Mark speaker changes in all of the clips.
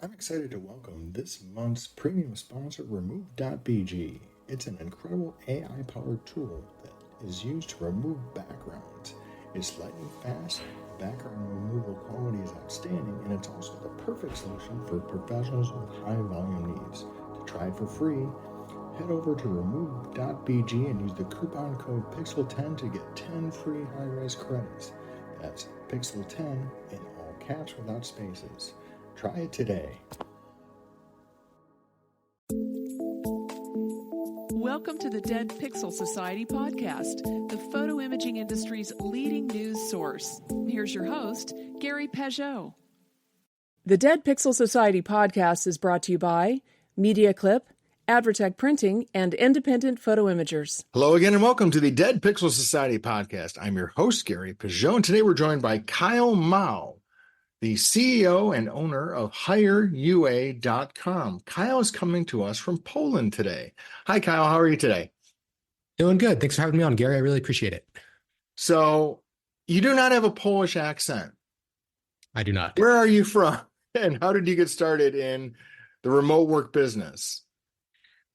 Speaker 1: I'm excited to welcome this month's premium sponsor, Remove.bg. It's an incredible AI-powered tool that is used to remove backgrounds. It's lightning fast, background removal quality is outstanding, and it's also the perfect solution for professionals with high volume needs. To try it for free, head over to remove.bg and use the coupon code PIXEL10 to get 10 free high-res credits. That's PIXEL10 in all caps without spaces. Try it today.
Speaker 2: Welcome to the Dead Pixel Society podcast, the photo imaging industry's leading news source. Here's your host, Gary Pageau. The Dead Pixel Society podcast is brought to you by Media Clip, Advertech Printing, and Independent Photo Imagers.
Speaker 1: Hello again and welcome to the Dead Pixel Society podcast. I'm your host, Gary Pageau, and today we're joined by Kyle Mao, the CEO and owner of HireUA.com. Kyle is coming to us from Poland today. Hi, Kyle. How are you today?
Speaker 3: Doing good. Thanks for having me on, Gary. I really appreciate it.
Speaker 1: So you do not have a Polish accent.
Speaker 3: I do not.
Speaker 1: Where are you from? And how did you get started in the remote work business?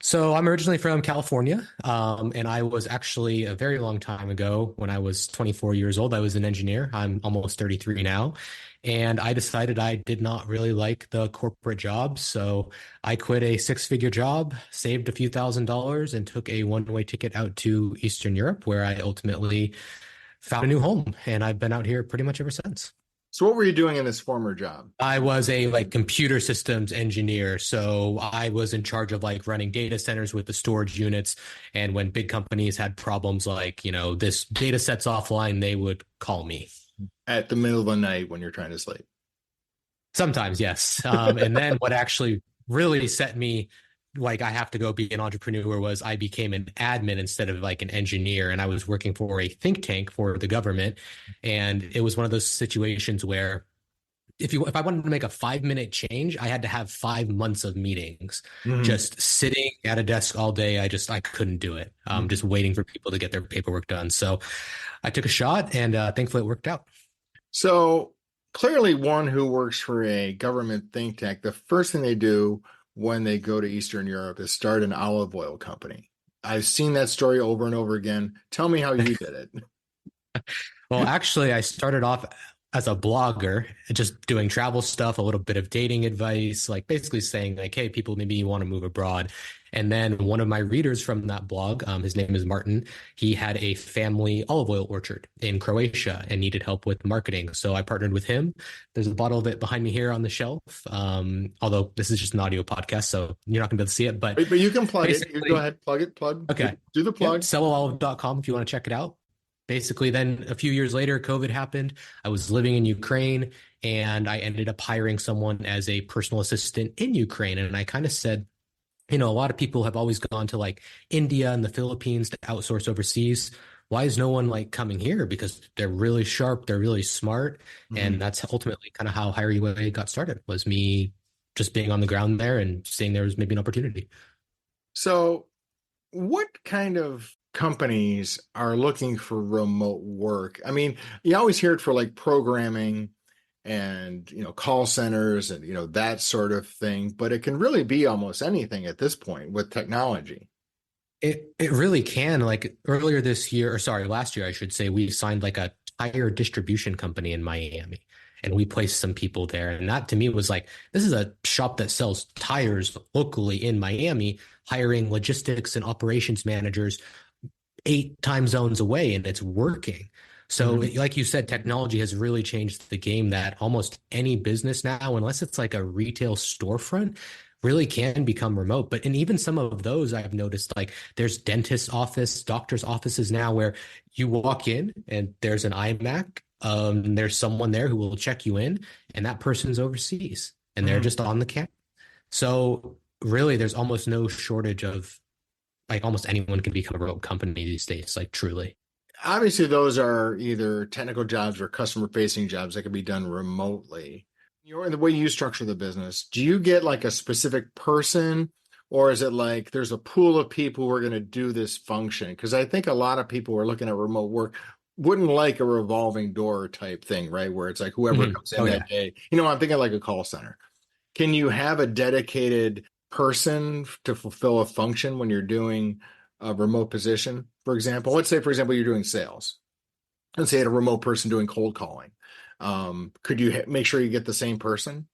Speaker 3: So I'm originally from California, and I was actually a very long time ago when I was 24 years old. I was an engineer. I'm almost 33 now. And I decided I did not really like the corporate job. So I quit a six-figure job, saved a few $1,000s, and took a one-way ticket out to Eastern Europe, where I ultimately found a new home. And I've been out here pretty much ever since.
Speaker 1: So what were you doing in this former job?
Speaker 3: I was a computer systems engineer. So I was in charge of running data centers with the storage units. And when big companies had problems this data set's offline, they would call me.
Speaker 1: At the middle of the night when you're trying to sleep?
Speaker 3: Sometimes, yes. And then what actually really set me I have to go be an entrepreneur was I became an admin instead of an engineer, and I was working for a think tank for the government. And it was one of those situations where if I wanted to make a 5-minute change, I had to have 5 months of meetings. Just sitting at a desk all day. I couldn't do it. Just waiting for people to get their paperwork done. So I took a shot, and thankfully it worked out.
Speaker 1: So clearly one who works for a government think tank, the first thing they do when they go to Eastern Europe is start an olive oil company. I've seen that story over and over again. Tell me how you did it.
Speaker 3: Well, actually, I started off as a blogger, just doing travel stuff, a little bit of dating advice, basically saying hey, people, maybe you want to move abroad. And then one of my readers from that blog, his name is Martin, he had a family olive oil orchard in Croatia and needed help with marketing. So I partnered with him. There's a bottle of it behind me here on the shelf. Although this is just an audio podcast, so you're not going to be able to see it. But
Speaker 1: you can plug it. You go ahead, plug it.
Speaker 3: Okay.
Speaker 1: Do the plug.
Speaker 3: Yep, sellolive.com if you want to check it out. Basically, then a few years later, COVID happened. I was living in Ukraine, and I ended up hiring someone as a personal assistant in Ukraine. And I kind of said, a lot of people have always gone to India and the Philippines to outsource overseas. Why is no one coming here? Because they're really sharp, they're really smart. And that's ultimately kind of how HireUA got started, was me just being on the ground there and seeing there was maybe an opportunity.
Speaker 1: So what kind of companies are looking for remote work? I mean, you always hear it for programming and call centers and that sort of thing, but it can really be almost anything at this point with technology.
Speaker 3: It really can. Earlier this year, or sorry, last year I should say, we signed a tire distribution company in Miami, and we placed some people there. And that to me was this is a shop that sells tires locally in Miami, hiring logistics and operations managers 8 time zones away, and it's working. So like you said, technology has really changed the game, that almost any business now, unless it's a retail storefront, really can become remote. And even some of those I've noticed, there's dentist office, doctor's offices now where you walk in and there's an iMac, and there's someone there who will check you in, and that person's overseas and they're just on the camera. So really there's almost no shortage of almost anyone can become a remote company these days, truly.
Speaker 1: Obviously, those are either technical jobs or customer-facing jobs that can be done remotely. In the way you structure the business, do you get a specific person, or is it there's a pool of people who are going to do this function? Because I think a lot of people who are looking at remote work wouldn't like a revolving door type thing, right? Where it's whoever comes in that day. I'm thinking a call center. Can you have a dedicated person to fulfill a function when you're doing a remote position? For example, let's say, for example, you're doing sales. Let's say you had a remote person doing cold calling. Could you make sure you get the same person?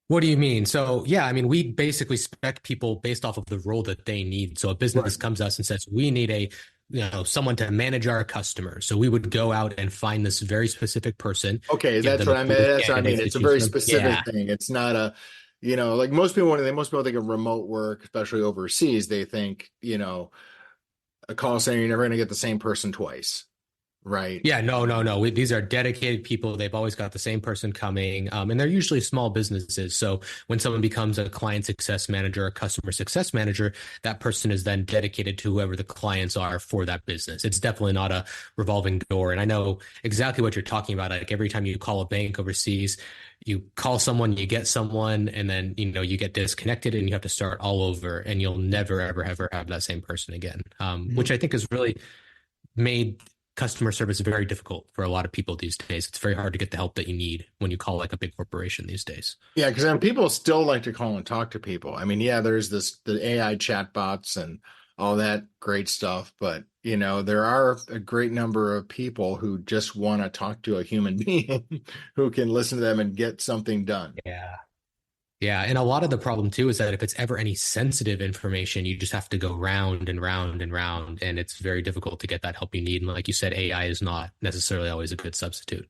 Speaker 3: What do you mean? So, yeah, I mean, we basically spec people based off of the role that they need. So a
Speaker 1: Right.
Speaker 3: business comes to us and says, we need someone to manage our customers. So we would go out and find this very specific person,
Speaker 1: Okay,
Speaker 3: give
Speaker 1: that's
Speaker 3: them a
Speaker 1: what I mean.
Speaker 3: pool of
Speaker 1: That's what I mean.
Speaker 3: candidates to
Speaker 1: It's a
Speaker 3: choose
Speaker 1: very
Speaker 3: from.
Speaker 1: specific
Speaker 3: Yeah.
Speaker 1: thing. It's not a, like most people think of remote work, especially overseas, they think, a call center, you're never going to get the same person twice. Right.
Speaker 3: Yeah, no, no, no. These are dedicated people. They've always got the same person coming, and they're usually small businesses. So when someone becomes a client success manager, a customer success manager, that person is then dedicated to whoever the clients are for that business. It's definitely not a revolving door. And I know exactly what you're talking about. Like every time you call a bank overseas, you call someone, you get someone, and then you get disconnected, and you have to start all over, and you'll never, ever, ever have that same person again. Which I think is really made customer service very difficult for a lot of people these days. It's very hard to get the help that you need when you call like a big corporation these days.
Speaker 1: Yeah, because people still like to call and talk to people. I mean, yeah, there's the AI chatbots and all that great stuff, but there are a great number of people who just want to talk to a human being who can listen to them and get something done.
Speaker 3: Yeah. Yeah. And a lot of the problem too is that if it's ever any sensitive information, you just have to go round and round and round. And it's very difficult to get that help you need. And like you said, AI is not necessarily always a good substitute.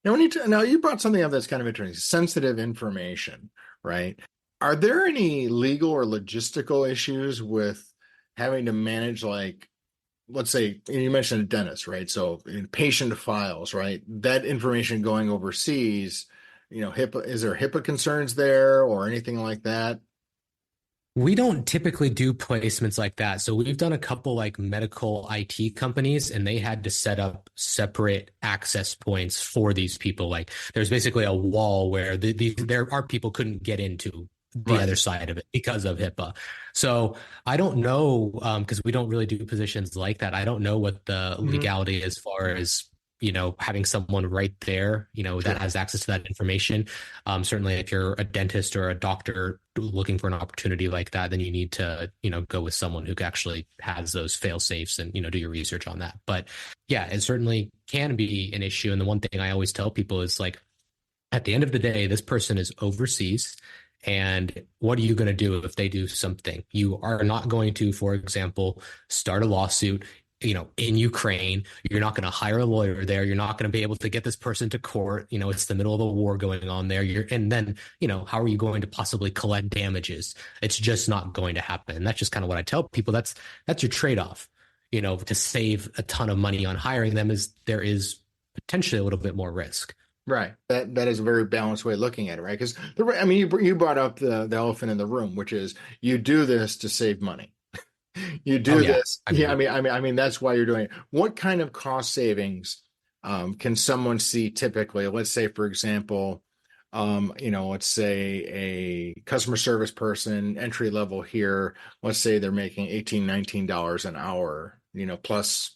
Speaker 1: Now you brought something up that's kind of interesting, sensitive information, right? Are there any legal or logistical issues with having to manage, like, let's say you mentioned a dentist, right? So in patient files, right? That information going overseas, HIPAA, is there HIPAA concerns there or anything like that?
Speaker 3: We don't typically do placements like that. So we've done a couple like medical IT companies, and they had to set up separate access points for these people. Like there's basically a wall where our people couldn't get into the
Speaker 1: Right.
Speaker 3: other side of it because of HIPAA. So I don't know, because we don't really do positions like that. I don't know what the
Speaker 1: Mhm.
Speaker 3: legality as far as having someone right there, that
Speaker 1: Sure.
Speaker 3: has access to that information. Certainly, if you're a dentist or a doctor looking for an opportunity like that, then you need to, go with someone who actually has those fail safes and, do your research on that. But yeah, it certainly can be an issue. And the one thing I always tell people is like, at the end of the day, this person is overseas. And what are you going to do if they do something? You are not going to, for example, start a lawsuit, in Ukraine. You're not going to hire a lawyer there. You're not going to be able to get this person to court. It's the middle of a war going on there. And then, how are you going to possibly collect damages? It's just not going to happen. And that's just kind of what I tell people. That's your trade-off, to save a ton of money on hiring them is there is potentially a little bit more risk.
Speaker 1: Right. That is a very balanced way of looking at it, right? Because I mean, you brought up the elephant in the room, which is you do this to save money. You
Speaker 3: Oh
Speaker 1: do
Speaker 3: yeah.
Speaker 1: this.
Speaker 3: I
Speaker 1: Yeah,
Speaker 3: mean,
Speaker 1: I mean that's why you're doing it. What kind of cost savings can someone see typically? Let's say, for example, let's say a customer service person, entry level here, let's say they're making $18, $19 an hour, plus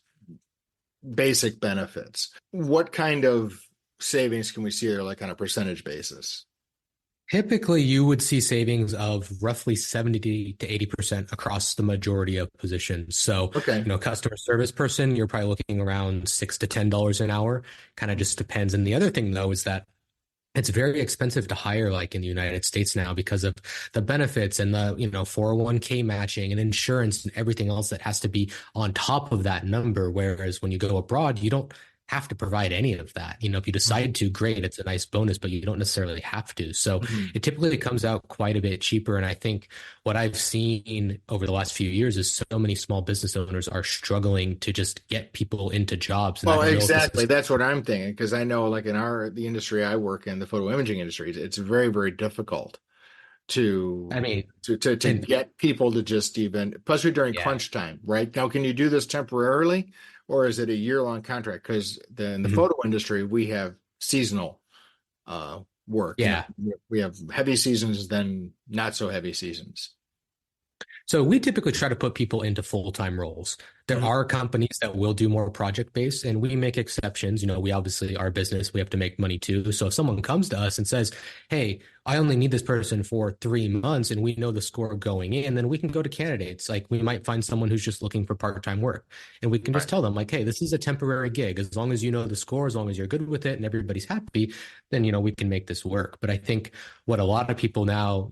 Speaker 1: basic benefits. What kind of savings can we see there, like on a percentage basis?
Speaker 3: typically, you would see savings of roughly 70 to 80% across the majority of positions. So,
Speaker 1: Okay.
Speaker 3: customer service person, you're probably looking around $6 to $10 an hour. Kind of just depends. And the other thing, though, is that it's very expensive to hire like in the United States now because of the benefits and the 401k matching and insurance and everything else that has to be on top of that number. Whereas when you go abroad, you don't have to provide any of that. If you decide to, great, it's a nice bonus, but you don't necessarily have to. So
Speaker 1: Mhm.
Speaker 3: it typically comes out quite a bit cheaper. And I think what I've seen over the last few years is so many small business owners are struggling to just get people into jobs. And I
Speaker 1: Well,
Speaker 3: don't know if this
Speaker 1: exactly.
Speaker 3: is,
Speaker 1: That's what I'm thinking because I know, like in the industry I work in, the photo imaging industry, it's very, very difficult to
Speaker 3: I mean,
Speaker 1: to
Speaker 3: and
Speaker 1: get people to just even, especially during
Speaker 3: yeah.
Speaker 1: crunch time, right? Now, can you do this temporarily, or is it a year-long contract? Because in the
Speaker 3: Mhm.
Speaker 1: photo industry, we have seasonal work.
Speaker 3: Yeah.
Speaker 1: We have heavy seasons, then not so heavy seasons.
Speaker 3: So we typically try to put people into full-time roles. There are companies that will do more project based, and we make exceptions. We obviously, our business, we have to make money too. So if someone comes to us and says, "Hey, I only need this person for 3 months," and we know the score going in, then we can go to candidates. Like we might find someone who's just looking for part-time work, and we can just
Speaker 1: Right.
Speaker 3: tell them, like, "Hey, this is a temporary gig. As long as you know the score, as long as you're good with it, and everybody's happy, then we can make this work." But I think what a lot of people now,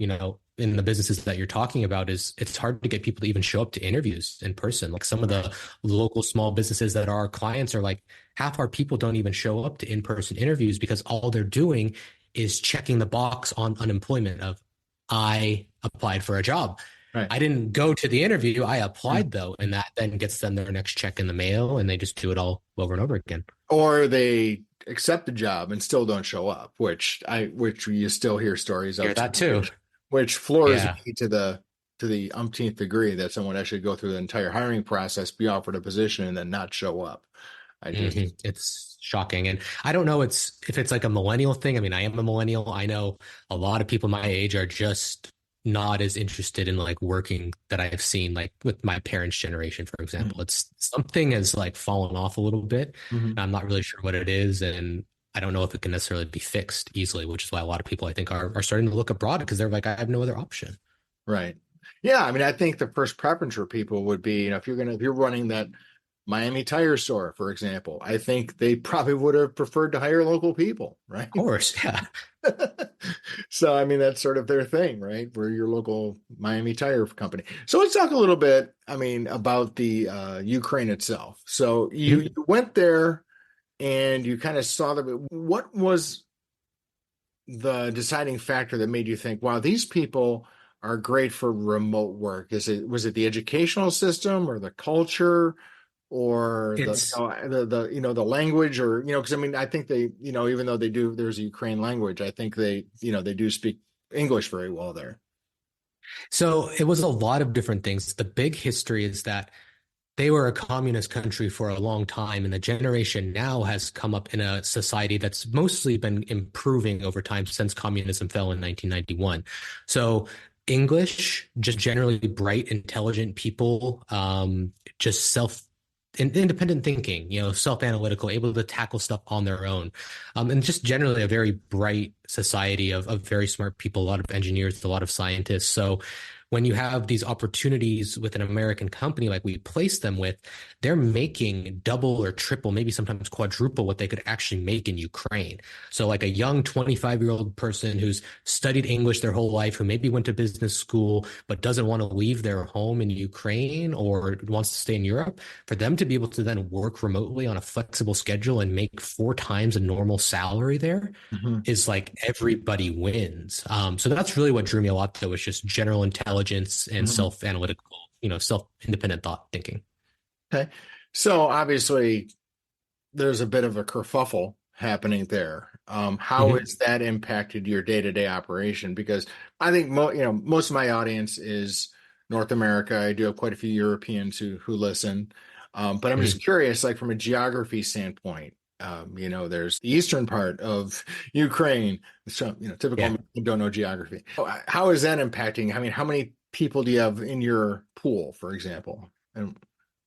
Speaker 3: in the businesses that you're talking about is it's hard to get people to even show up to interviews in person. Like some of the local small businesses that are our clients are like half our people don't even show up to in-person interviews because all they're doing is checking the box on unemployment of I applied for a job.
Speaker 1: Right.
Speaker 3: I didn't go to the interview. I
Speaker 1: Mm.
Speaker 3: applied though, and that then gets them their next check in the mail, and they just do it all over and over again.
Speaker 1: Or they accept the job and still don't show up, which you still hear stories of
Speaker 3: Hear
Speaker 1: too,
Speaker 3: that too.
Speaker 1: which floors
Speaker 3: Yeah.
Speaker 1: me to the umpteenth degree that someone actually go through the entire hiring process, be offered a position, and then not show up. I just
Speaker 3: It's shocking. And I don't know if it's like a millennial thing. I mean, I am a millennial. I know a lot of people my age are just not as interested in like working that I've seen like with my parents' generation, for example. It's something has like fallen off a little bit.
Speaker 1: Mhm.
Speaker 3: I'm not really sure what it is. And I don't know if it can necessarily be fixed easily, which is why a lot of people I think are starting to look abroad because they're like, I have no other option.
Speaker 1: Right. Yeah, I mean, I think the first preference for people would be, if you're running that Miami tire store, for example, I think they probably would have preferred to hire local people, right?
Speaker 3: Of course. Yeah.
Speaker 1: So, I mean, that's sort of their thing, right? We're your local Miami tire company. So let's talk a little bit, I mean, about the Ukraine itself. So you went there and you kind of saw what was the deciding factor that made you think, wow, these people are great for remote work? Was it the educational system or the culture or
Speaker 3: It's
Speaker 1: the language, or because I mean I think they, even though there's a Ukraine language, I think they do speak English very well there.
Speaker 3: So it was a lot of different things. The big history is that they were a communist country for a long time, and the generation now has come up in a society that's mostly been improving over time since communism fell in 1991. So English, just generally bright, intelligent people, just independent thinking, self-analytical, able to tackle stuff on their own. And just generally a very bright society of very smart people, a lot of engineers, a lot of scientists. So when you have these opportunities with an American company like we place them with, they're making double or triple, maybe sometimes quadruple what they could actually make in Ukraine. So like a young 25-year-old person who's studied English their whole life, who maybe went to business school, but doesn't want to leave their home in Ukraine or wants to stay in Europe, for them to be able to then work remotely on a flexible schedule and make 4 times a normal salary there
Speaker 1: Mhm.
Speaker 3: is like everybody wins. So that's really what drew me a lot, though, was just general intelligence and
Speaker 1: Mhm.
Speaker 3: self-analytical, self-independent thought thinking.
Speaker 1: Okay, so obviously there's a bit of a kerfuffle happening there. How
Speaker 3: Mhm.
Speaker 1: has that impacted your day-to-day operation? Because I think most of my audience is North America. I do have quite a few Europeans who listen, but I'm just
Speaker 3: Mhm.
Speaker 1: curious, like from a geography standpoint. There's the eastern part of Ukraine. So, typical
Speaker 3: Yeah.
Speaker 1: Americans don't know geography. How is that impacting? I mean, how many people do you have in your pool, for example? And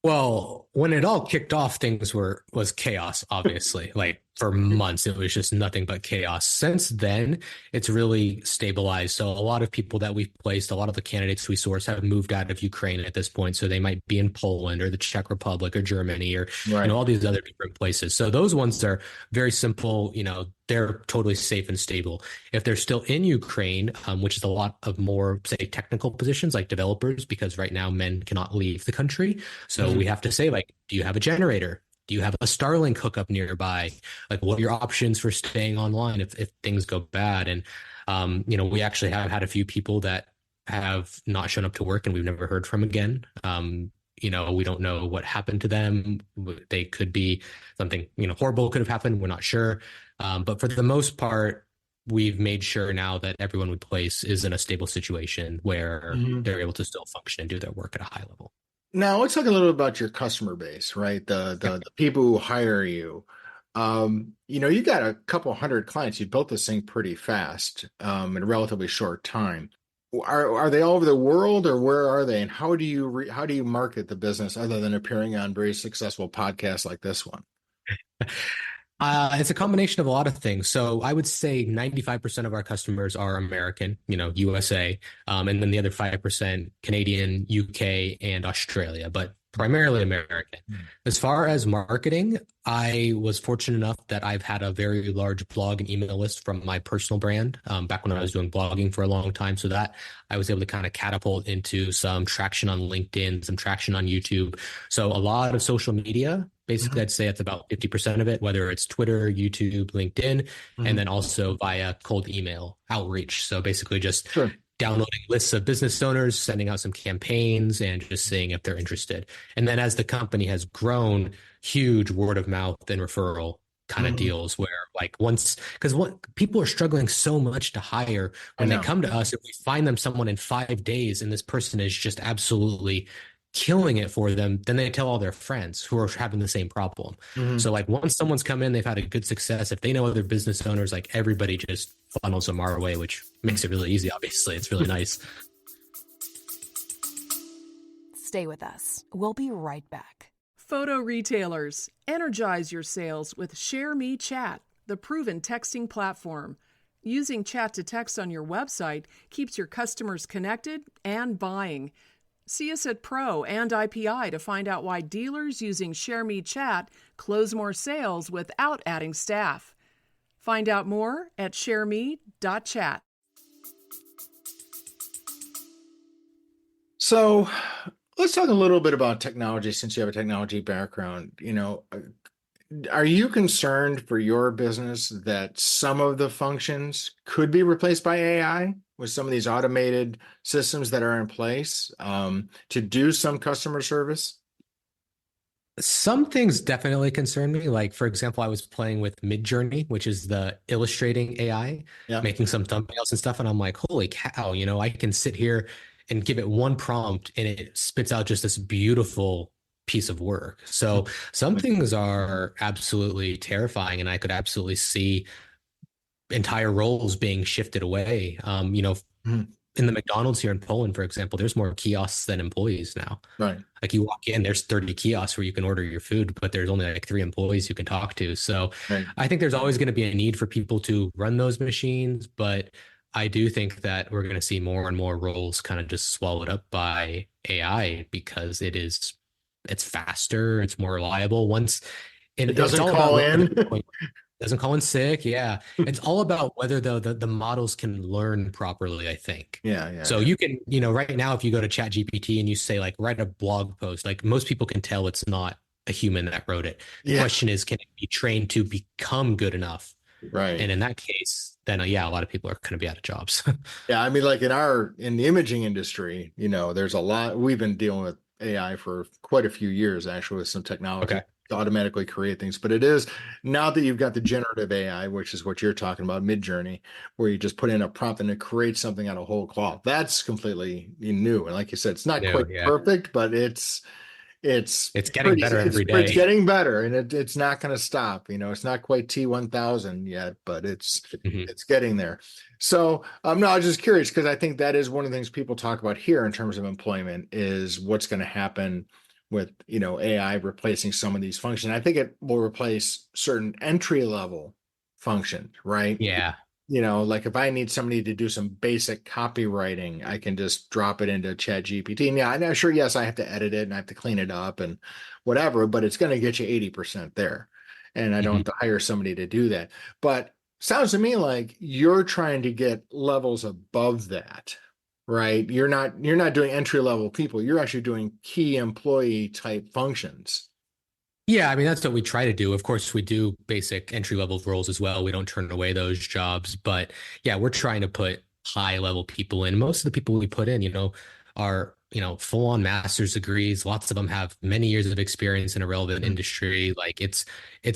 Speaker 3: Well, when it all kicked off, things was chaos, obviously. Like for months, it was just nothing but chaos. Since then, it's really stabilized. So a lot of people that we've placed, a lot of the candidates we source have moved out of Ukraine at this point. So they might be in Poland or the Czech Republic or Germany or,
Speaker 1: right.
Speaker 3: all these other different places. So those ones are very simple, they're totally safe and stable. If they're still in Ukraine, which is a lot of more, say, technical positions like developers, because right now men cannot leave the country. So we
Speaker 1: Mhm.
Speaker 3: have to say, like, do you have a generator? Do you have a Starlink hookup nearby? Like, what are your options for staying online if things go bad? And, we actually have had a few people that have not shown up to work and we've never heard from again. We don't know what happened to them. They could be something, horrible could have happened. We're not sure. But for the most part, we've made sure now that everyone we place is in a stable situation where
Speaker 1: Mhm.
Speaker 3: they're able to still function and do their work at a high level.
Speaker 1: Now let's talk a little about your customer base, right? The people who hire you. You got a couple hundred clients. You built this thing pretty fast, in a relatively short time. Are they all over the world, or where are they? And how do you market the business other than appearing on very successful podcasts like this one?
Speaker 3: It's a combination of a lot of things. So I would say 95% of our customers are American, USA, and then the other 5% Canadian, UK, and Australia, but primarily American. As far as marketing, I was fortunate enough that I've had a very large blog and email list from my personal brand back when I was doing blogging for a long time. So that I was able to kind of catapult into some traction on LinkedIn, some traction on YouTube. So a lot of social media. Basically,
Speaker 1: Mhm.
Speaker 3: I'd say it's about 50% of it, whether it's Twitter, YouTube, LinkedIn, and
Speaker 1: Mhm.
Speaker 3: then also via cold email outreach. So basically just
Speaker 1: Sure.
Speaker 3: downloading lists of business owners, sending out some campaigns, and just seeing if they're interested. And then as the company has grown, huge word of mouth and referral kind of
Speaker 1: Mhm.
Speaker 3: deals where like once because what people are struggling so much to hire
Speaker 1: I
Speaker 3: when they
Speaker 1: know.
Speaker 3: come to us, if we find them someone in 5 days and this person is just absolutely killing it for them, then they tell all their friends who are having the same problem.
Speaker 1: Mhm.
Speaker 3: So like once someone's come in, they've had a good success. If they know other business owners, like everybody just funnels them our way, which makes it really easy. Obviously, it's really nice.
Speaker 4: Stay with us. We'll be right back.
Speaker 2: Photo retailers, energize your sales with Share Me Chat, the proven texting platform. Using chat to text on your website keeps your customers connected and buying. See us at Pro and IPI to find out why dealers using Share Me Chat close more sales without adding staff. Find out more at shareme.chat.
Speaker 1: So let's talk a little bit about technology since you have a technology background. Are you concerned for your business that some of the functions could be replaced by AI with some of these automated systems that are in place to do some customer service?
Speaker 3: Some things definitely concern me. Like, for example, I was playing with Midjourney, which is the illustrating AI,
Speaker 1: Yeah.
Speaker 3: making some thumbnails and stuff. And I'm like, holy cow, I can sit here and give it one prompt and it spits out just this beautiful piece of work. So some things are absolutely terrifying, and I could absolutely see entire roles being shifted away.
Speaker 1: Mhm.
Speaker 3: In the McDonald's here in Poland, for example, there's more kiosks than employees now.
Speaker 1: Right.
Speaker 3: Like you walk in, there's 30 kiosks where you can order your food, but there's only like 3 employees you can talk to. So
Speaker 1: Right.
Speaker 3: I think there's always going to be a need for people to run those machines, but I do think that we're going to see more and more roles kind of just swallowed up by AI because it's faster, it's more reliable. And
Speaker 1: It
Speaker 3: it's
Speaker 1: doesn't
Speaker 3: all about
Speaker 1: call
Speaker 3: whether
Speaker 1: in.
Speaker 3: doesn't call in sick. Yeah. It's all about whether the models can learn properly, I think.
Speaker 1: Yeah, yeah,
Speaker 3: So
Speaker 1: yeah.
Speaker 3: you can, right now, if you go to Chat GPT and you say like write a blog post, like most people can tell it's not a human that wrote it. The
Speaker 1: Yeah,
Speaker 3: question is, can it be trained to become good enough?
Speaker 1: right.
Speaker 3: And in that case, then yeah, a lot of people are going to be out of jobs.
Speaker 1: Yeah, I mean, like in the imaging industry, there's a lot. We've been dealing with AI for quite a few years, actually, with some technology
Speaker 3: Okay.
Speaker 1: to automatically create things. But it is now that you've got the generative AI, which is what you're talking about, Midjourney, where you just put in a prompt and it creates something out of whole cloth. That's completely new. And like you said, it's not
Speaker 3: No,
Speaker 1: quite
Speaker 3: yeah.
Speaker 1: perfect, but it's
Speaker 3: It's getting
Speaker 1: pretty
Speaker 3: better every
Speaker 1: it's
Speaker 3: day.
Speaker 1: getting better, and it's not going to stop. It's not quite T1000 yet, but
Speaker 3: Mhm.
Speaker 1: it's getting there. So no, I was just curious because I think that is one of the things people talk about here in terms of employment is what's going to happen with AI replacing some of these functions. I think it will replace certain entry level functions, right?
Speaker 3: Yeah.
Speaker 1: Like if I need somebody to do some basic copywriting, I can just drop it into Chat GPT. And yeah, I'm sure, yes, I have to edit it and I have to clean it up and whatever, but it's going to get you 80% there. And I don't
Speaker 3: Mhm.
Speaker 1: have to hire somebody to do that. But sounds to me like you're trying to get levels above that, right? You're not doing entry level people. You're actually doing key employee type functions.
Speaker 3: Yeah, I mean, that's what we try to do. Of course, we do basic entry level roles as well. We don't turn away those jobs, but yeah, we're trying to put high level people in. Most of the people we put in, are, full on master's degrees. Lots of them have many years of experience in a relevant
Speaker 1: Mhm.
Speaker 3: industry. Like it's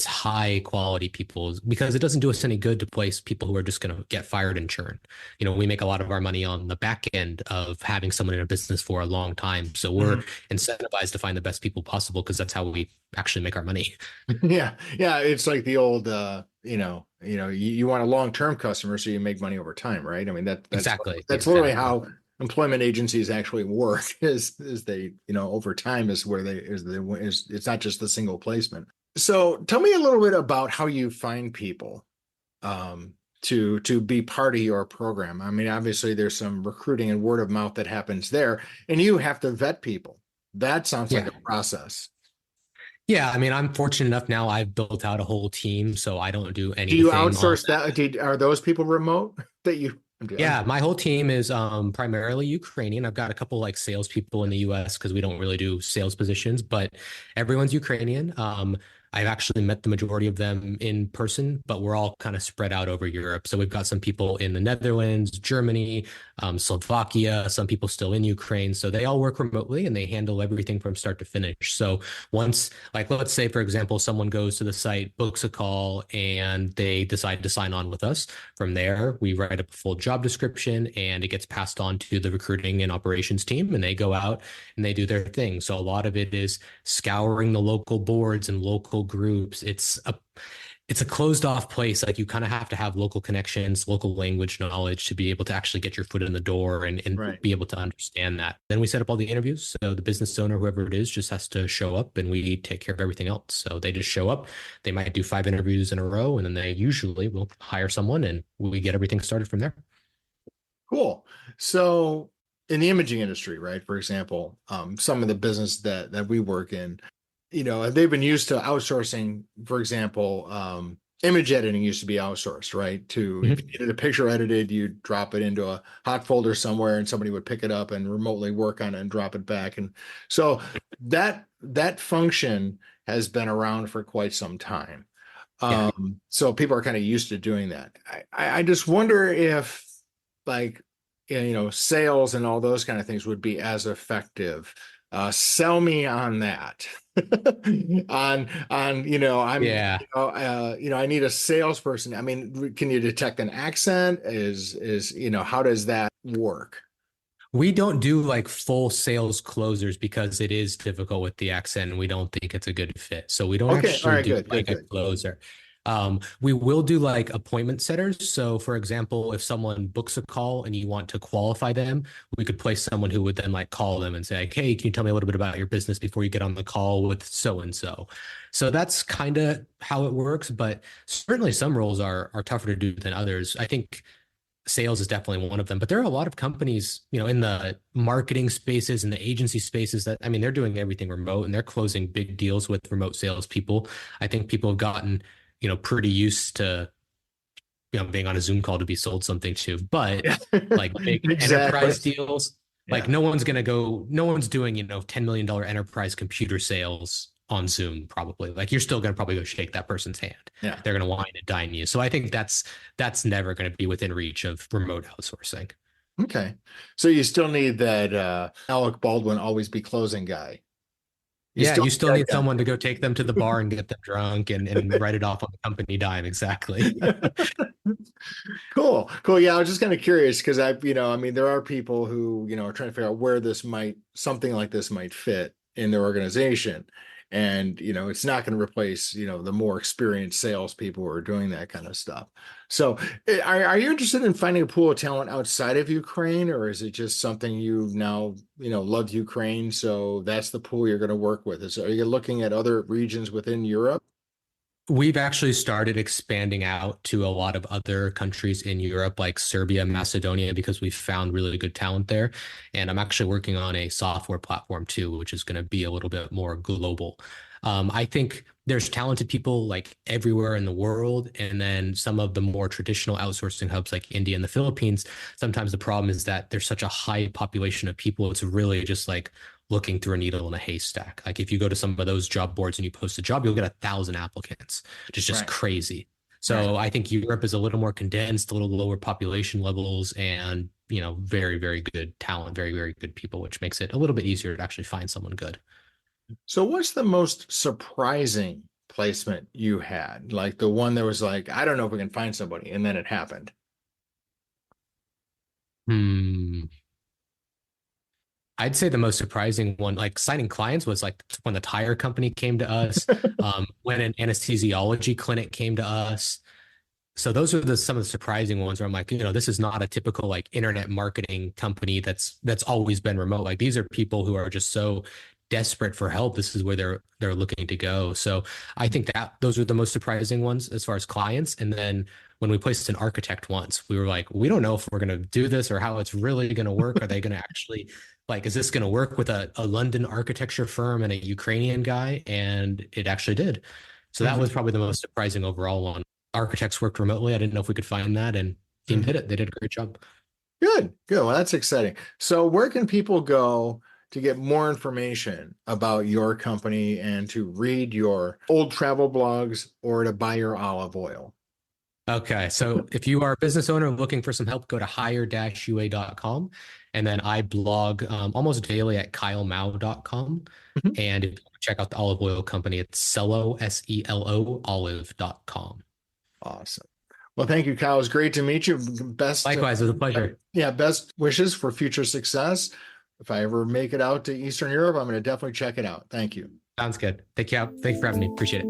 Speaker 3: high quality people because it doesn't do us any good to place people who are just going to get fired and churn. We make a lot of our money on the back end of having someone in a business for a long time. So we're
Speaker 1: Mhm.
Speaker 3: incentivized to find the best people possible because that's how we actually make our money.
Speaker 1: Yeah, yeah, it's like the old you want a long-term customer so you make money over time, right? I mean that's
Speaker 3: Exactly.
Speaker 1: that's literally
Speaker 3: Exactly.
Speaker 1: how employment agencies actually work is they, over time is where it's not just the single placement. So tell me a little bit about how you find people to be part of your program. I mean, obviously there's some recruiting and word of mouth that happens there, and you have to vet people. That sounds like
Speaker 3: Yeah.
Speaker 1: a process.
Speaker 3: Yeah. I mean, I'm fortunate enough now I've built out a whole team, so I don't do
Speaker 1: Do you
Speaker 3: anything on
Speaker 1: outsource that? Are those people remote that you?
Speaker 3: Yeah, my whole team is primarily Ukrainian. I've got a couple like salespeople in the US because we don't really do sales positions, but everyone's Ukrainian. I've actually met the majority of them in person, but we're all kind of spread out over Europe. So we've got some people in the Netherlands, Germany, Slovakia, some people still in Ukraine. So they all work remotely and they handle everything from start to finish. So once, like, let's say, for example, someone goes to the site, books a call, and they decide to sign on with us. From there, we write up a full job description and it gets passed on to the recruiting and operations team, and they go out and they do their thing. So a lot of it is scouring the local boards and local groups. It's a closed off place. Like you kind of have to have local connections, local language knowledge to be able to actually get your foot in the door and
Speaker 1: Right.
Speaker 3: be able to understand that. Then we set up all the interviews. So the business owner, whoever it is, just has to show up and we take care of everything else. So they just show up. They might do 5 interviews in a row, and then they usually will hire someone and we get everything started from there.
Speaker 1: Cool. So in the imaging industry, right, for example, some of the business that we work in, they've been used to outsourcing. For example, image editing used to be outsourced, right? If you needed a picture edited, you drop it into a hot folder somewhere and somebody would pick it up and remotely work on it and drop it back. And so that function has been around for quite some time. So people are kind of used to doing that. I just wonder if, like, sales and all those kind of things would be as effective. Sell me on that. I need a salesperson. I mean, can you detect an accent? How does that work?
Speaker 3: We don't do like full sales closers because it is difficult with the accent and we don't think it's a good fit. So we don't actually do a closer. We will do like appointment setters. So for example, if someone books a call and you want to qualify them, we could place someone who would then like call them and say, hey, can you tell me a little bit about your business before you get on the call with so-and-so? So that's kind of how it works, but certainly some roles are tougher to do than others. I think sales is definitely one of them, but there are a lot of companies, in the marketing spaces and the agency spaces that, I mean, they're doing everything remote and they're closing big deals with remote salespeople. I think people have gotten, pretty used to, being on a Zoom call to be sold something to, but like big enterprise deals, like no one's doing, $10 million enterprise computer sales on Zoom, probably. Like you're still going to probably go shake that person's hand.
Speaker 1: Yeah.
Speaker 3: They're going to wine and dine you. So I think that's never going to be within reach of remote outsourcing.
Speaker 1: Okay. So you still need that Alec Baldwin always be closing guy.
Speaker 3: You still need someone to go take them to the bar and get them drunk and write it off on the company dime. Exactly.
Speaker 1: Cool. Yeah, I was just kind of curious because there are people who, are trying to figure out where something like this might fit in their organization. And, it's not going to replace, the more experienced salespeople who are doing that kind of stuff. So are you interested in finding a pool of talent outside of Ukraine, or is it just something you now, love Ukraine? So that's the pool you're going to work with. Are you looking at other regions within Europe?
Speaker 3: We've actually started expanding out to a lot of other countries in Europe, like Serbia, Macedonia, because we've found really good talent there. And I'm actually working on a software platform too, which is going to be a little bit more global. I think there's talented people like everywhere in the world. And then some of the more traditional outsourcing hubs like India and the Philippines, sometimes the problem is that there's such a high population of people. It's really just like looking through a needle in a haystack. Like if you go to some of those job boards and you post a job, you'll get 1,000 applicants, which is just crazy. So I think Europe is a little more condensed, a little lower population levels, and very, very good talent, very, very good people, which makes it a little bit easier to actually find someone good.
Speaker 1: So what's the most surprising placement you had? Like the one that was like, I don't know if we can find somebody, and then it happened.
Speaker 3: I'd say the most surprising one, like signing clients, was like when the tire company came to us, when an anesthesiology clinic came to us. So those are some of the surprising ones where I'm like, this is not a typical like internet marketing company that's always been remote. Like these are people who are just so desperate for help. This is where they're looking to go. So I think that those are the most surprising ones as far as clients. And then when we placed an architect once, we were like, we don't know if we're going to do this or how it's really going to work. Are they going to actually like, is this going to work with a London architecture firm and a Ukrainian guy? And it actually did. So that was probably the most surprising overall one. Architects worked remotely. I didn't know if we could find that, and team did it. They did a great job.
Speaker 1: Good, good. Well, that's exciting. So where can people go to get more information about your company and to read your old travel blogs or to buy your olive oil?
Speaker 3: Okay, so if you are a business owner looking for some help, go to hire-ua.com. And then I blog almost daily at kylemao.com.
Speaker 1: Mhm.
Speaker 3: And if you want to check out the olive oil company, it's Selo, SELO, olive.com.
Speaker 1: Awesome. Well, thank you, Kyle. It was great to meet you. Best
Speaker 3: Likewise, it was a pleasure.
Speaker 1: Yeah, best wishes for future success. If I ever make it out to Eastern Europe, I'm going to definitely check it out. Thank you.
Speaker 3: Sounds good. Thank you for having me. Appreciate it.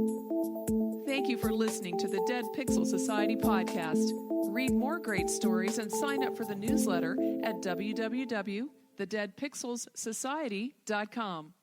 Speaker 2: Thank you for listening to the Dead Pixel Society podcast. Read more great stories and sign up for the newsletter at www.thedeadpixelssociety.com.